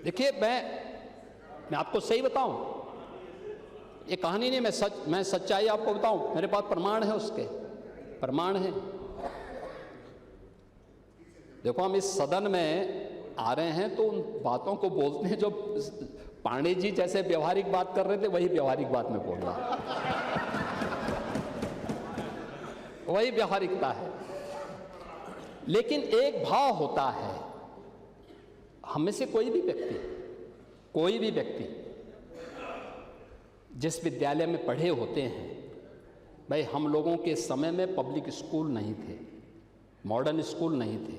देखिए, मैं आपको सही बताऊं, ये कहानी नहीं, मैं सच्चाई आपको बताऊं, मेरे पास प्रमाण है, उसके प्रमाण है। देखो, हम इस सदन में आ रहे हैं तो उन बातों को बोलते हैं जो पांडे जी जैसे व्यवहारिक बात कर रहे थे, वही व्यवहारिक बात में बोल रहा वही व्यवहारिकता है। लेकिन एक भाव होता है, हम में से कोई भी व्यक्ति जिस विद्यालय में पढ़े होते हैं, भाई हम लोगों के समय में पब्लिक स्कूल नहीं थे, मॉडर्न स्कूल नहीं थे,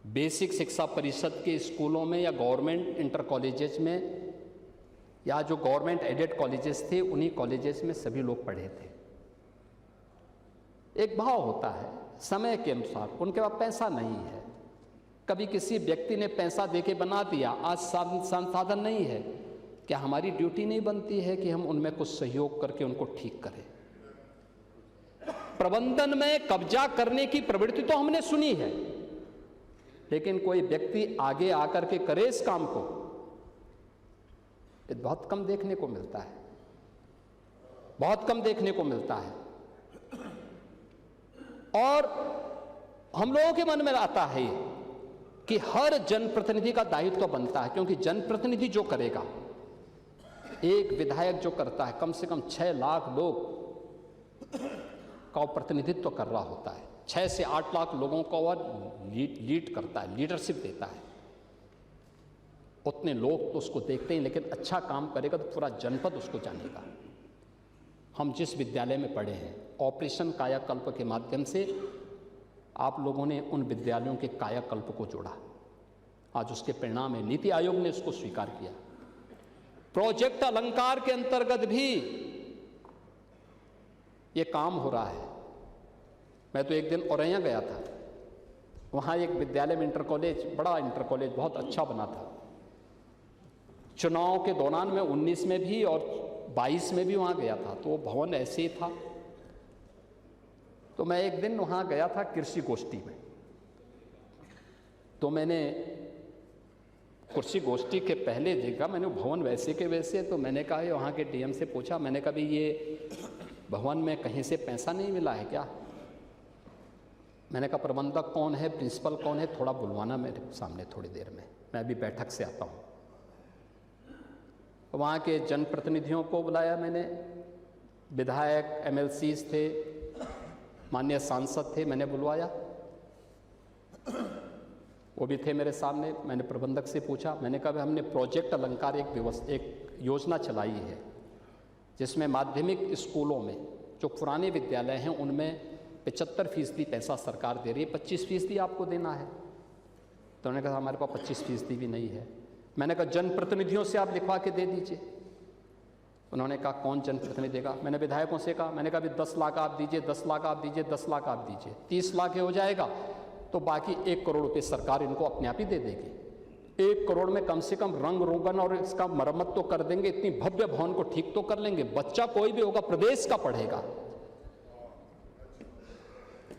बेसिक शिक्षा परिषद के स्कूलों में या गवर्नमेंट इंटर कॉलेजेस में या जो गवर्नमेंट एडेड कॉलेजेस थे, उन्हीं कॉलेजेस में सभी लोग पढ़े थे। एक भाव होता है समय के अनुसार, उनके पास पैसा नहीं है, कभी किसी व्यक्ति ने पैसा देके बना दिया, आज संसाधन नहीं है, क्या हमारी ड्यूटी नहीं बनती है कि हम उनमें कुछ सहयोग करके उनको ठीक करें? प्रबंधन में कब्जा करने की प्रवृत्ति तो हमने सुनी है, लेकिन कोई व्यक्ति आगे आकर के करे इस काम को, ये बहुत कम देखने को मिलता है, बहुत कम देखने को मिलता है। और हम लोगों के मन में आता है कि हर जनप्रतिनिधि का दायित्व बनता है, क्योंकि जनप्रतिनिधि जो करेगा, एक विधायक जो करता है, कम से कम 6 लाख लोग का प्रतिनिधित्व कर रहा होता है, 6 से 8 लाख लोगों को वह लीड करता है, लीडरशिप देता है। उतने लोग तो उसको देखते हैं, लेकिन अच्छा काम करेगा तो पूरा जनपद उसको जानेगा। हम जिस विद्यालय में पढ़े हैं, ऑपरेशन कायाकल्प के माध्यम से आप लोगों ने उन विद्यालयों के कायाकल्प को जोड़ा, आज उसके परिणाम है। नीति आयोग ने उसको स्वीकार किया। प्रोजेक्ट अलंकार के अंतर्गत भी ये काम हो रहा है। मैं तो एक दिन औरैया गया था, वहाँ एक विद्यालय में इंटर कॉलेज, बड़ा इंटर कॉलेज बहुत अच्छा बना था। चुनाव के दौरान में 19 में भी और 22 में भी वहाँ गया था, तो वो भवन ऐसे ही था। तो मैं एक दिन वहाँ गया था कृषि गोष्ठी में, तो मैंने कृषि गोष्ठी के पहले देखा, मैंने भवन वैसे के वैसे, तो मैंने कहा, वहाँ के डीएम से पूछा, मैंने कहा, भाई ये भवन में कहीं से पैसा नहीं मिला है क्या? मैंने कहा, प्रबंधक कौन है, प्रिंसिपल कौन है, थोड़ा बुलवाना मेरे सामने थोड़ी देर में, मैं अभी बैठक से आता हूँ। वहाँ के जनप्रतिनिधियों को बुलाया मैंने, विधायक, एमएलसीज थे, माननीय सांसद थे, मैंने बुलवाया, वो भी थे मेरे सामने। मैंने प्रबंधक से पूछा, मैंने कहा, हमने प्रोजेक्ट अलंकार एक योजना चलाई है, जिसमें माध्यमिक स्कूलों में जो पुराने विद्यालय हैं उनमें 75% पैसा सरकार दे रही है, 25% आपको देना है। तो उन्होंने कहा, हमारे पास 25% भी नहीं है। मैंने कहा, जनप्रतिनिधियों से आप लिखवा के दे दीजिए। उन्होंने कहा, कौन जनप्रतिनिधि देगा? मैंने विधायकों से कहा, मैंने कहा, भी 10 लाख आप दीजिए, 10 लाख आप दीजिए, 10 लाख आप दीजिए, 30 लाख हो जाएगा तो बाकी 1 करोड़ रुपये सरकार इनको अपने आप ही दे देगी। 1 करोड़ में कम से कम रंग रोगन और इसका मरम्मत तो कर देंगे, इतनी भव्य भवन को ठीक तो कर लेंगे, बच्चा कोई भी होगा प्रदेश का पढ़ेगा।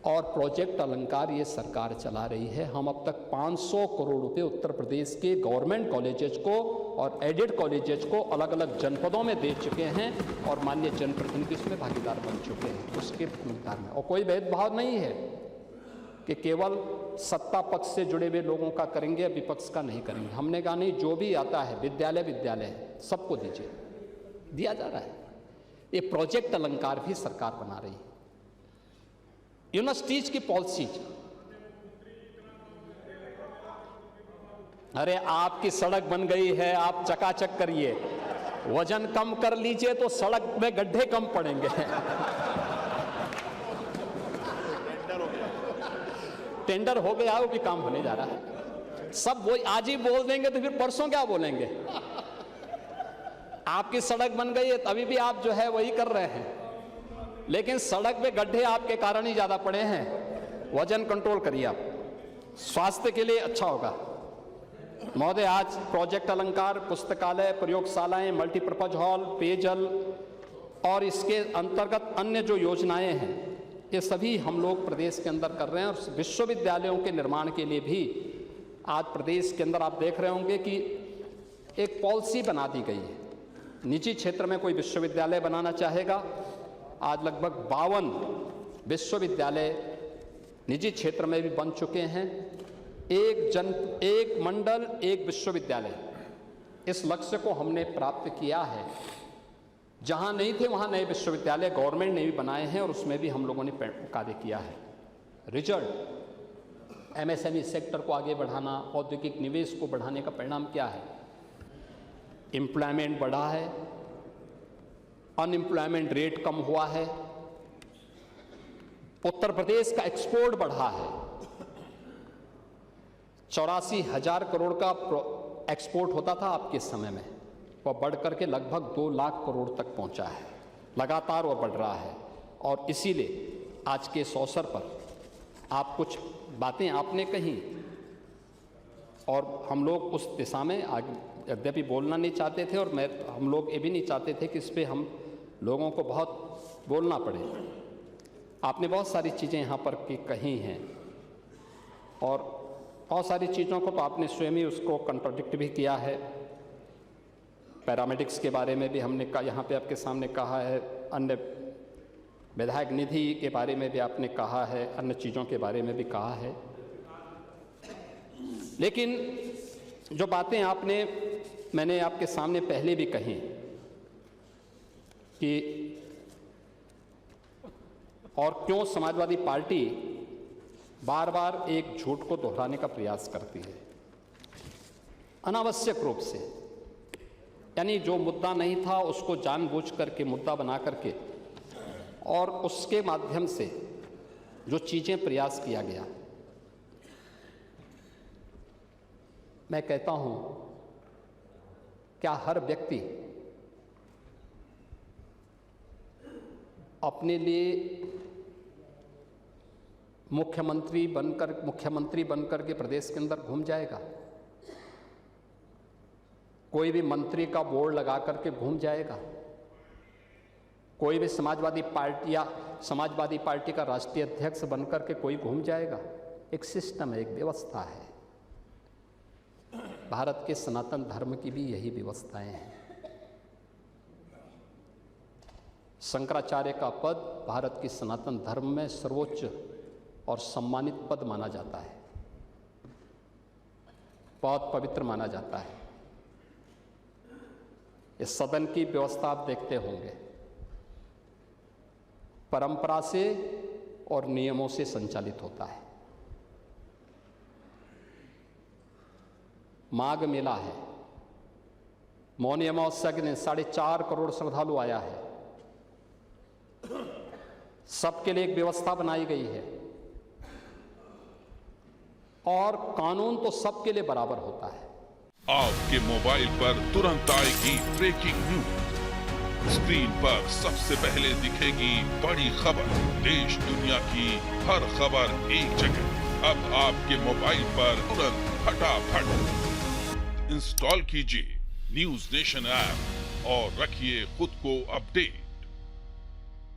और प्रोजेक्ट अलंकार ये सरकार चला रही है। हम अब तक 500 करोड़ रुपए उत्तर प्रदेश के गवर्नमेंट कॉलेजेस को और एडेड कॉलेजेस को अलग अलग जनपदों में दे चुके हैं, और माननीय जनप्रतिनिधि इसमें भागीदार बन चुके हैं उसके भुगतान में। और कोई भेदभाव नहीं है कि केवल सत्ता पक्ष से जुड़े हुए लोगों का करेंगे, विपक्ष का नहीं करेंगे। हमने कहा, नहीं, जो भी आता है विद्यालय है, सबको दीजिए, दिया जा रहा है। ये प्रोजेक्ट अलंकार भी सरकार बना रही है। यूनिवर्सिटीज की पॉलिसीज, अरे आपकी सड़क बन गई है, आप चकाचक करिए, वजन कम कर लीजिए तो सड़क में गड्ढे कम पड़ेंगे। टेंडर हो गया, वो भी काम होने जा रहा है। सब वो आज ही बोल देंगे तो फिर परसों क्या बोलेंगे? आपकी सड़क बन गई है, तभी भी आप जो है वही कर रहे हैं, लेकिन सड़क में गड्ढे आपके कारण ही ज्यादा पड़े हैं। वजन कंट्रोल करिए, आप स्वास्थ्य के लिए अच्छा होगा। महोदय, आज प्रोजेक्ट अलंकार, पुस्तकालय, प्रयोगशालाएं, मल्टीपर्पज हॉल, पेयजल और इसके अंतर्गत अन्य जो योजनाएं हैं, ये सभी हम लोग प्रदेश के अंदर कर रहे हैं। और विश्वविद्यालयों के निर्माण के लिए भी आज प्रदेश के अंदर आप देख रहे होंगे कि एक पॉलिसी बना दी गई है। निजी क्षेत्र में कोई विश्वविद्यालय बनाना चाहेगा, आज लगभग 52 विश्वविद्यालय निजी क्षेत्र में भी बन चुके हैं। एक मंडल एक विश्वविद्यालय, इस लक्ष्य को हमने प्राप्त किया है। जहां नहीं थे वहां नए विश्वविद्यालय गवर्नमेंट ने भी बनाए हैं और उसमें भी हम लोगों ने कार्य किया है। रिजल्ट एमएसएमई सेक्टर को आगे बढ़ाना, औद्योगिक निवेश को बढ़ाने का परिणाम क्या है? एम्प्लॉयमेंट बढ़ा है, अनएम्प्लॉयमेंट रेट कम हुआ है, उत्तर प्रदेश का एक्सपोर्ट बढ़ा है। 84,000 करोड़ का एक्सपोर्ट होता था आपके समय में, वह बढ़ करके लगभग 2 लाख करोड़ तक पहुंचा है। लगातार वह बढ़ रहा है और इसीलिए आज के इस अवसर पर आप कुछ बातें आपने कही और हम लोग उस दिशा में आगे यद्यपि बोलना नहीं चाहते थे और हम लोग ये भी नहीं चाहते थे कि इस पर हम लोगों को बहुत बोलना पड़े। आपने बहुत सारी चीज़ें यहाँ पर कही हैं और बहुत सारी चीज़ों को तो आपने स्वयं ही उसको कंट्राडिक्ट भी किया है। पैरामेडिक्स के बारे में भी हमने यहाँ पे आपके सामने कहा है, अन्य विधायक निधि के बारे में भी आपने कहा है, अन्य चीज़ों के बारे में भी कहा है। लेकिन जो बातें मैंने आपके सामने पहले भी कही कि और क्यों समाजवादी पार्टी बार बार एक झूठ को दोहराने का प्रयास करती है अनावश्यक रूप से, यानी जो मुद्दा नहीं था उसको जानबूझ करके मुद्दा बना करके और उसके माध्यम से जो चीज़ें प्रयास किया गया। मैं कहता हूं, क्या हर व्यक्ति अपने लिए मुख्यमंत्री बनकर के प्रदेश के अंदर घूम जाएगा? कोई भी मंत्री का बोर्ड लगा करके घूम जाएगा? कोई भी समाजवादी पार्टी का राष्ट्रीय अध्यक्ष बनकर के कोई घूम जाएगा? एक सिस्टम है, एक व्यवस्था है। भारत के सनातन धर्म की भी यही व्यवस्थाएं हैं। शंकराचार्य का पद भारत के सनातन धर्म में सर्वोच्च और सम्मानित पद माना जाता है, बहुत पवित्र माना जाता है। इस सदन की व्यवस्था आप देखते होंगे, परंपरा से और नियमों से संचालित होता है। माघ मेला है, मौनी अमावस्या के दिन 4.5 करोड़ श्रद्धालु आया है। सबके लिए एक व्यवस्था बनाई गई है और कानून तो सबके लिए बराबर होता है। आपके मोबाइल पर तुरंत आएगी ब्रेकिंग न्यूज, स्क्रीन पर सबसे पहले दिखेगी बड़ी खबर, देश दुनिया की हर खबर एक जगह। अब आपके मोबाइल पर तुरंत फटाफट इंस्टॉल कीजिए न्यूज़ नेशन ऐप और रखिए खुद को अपडेट।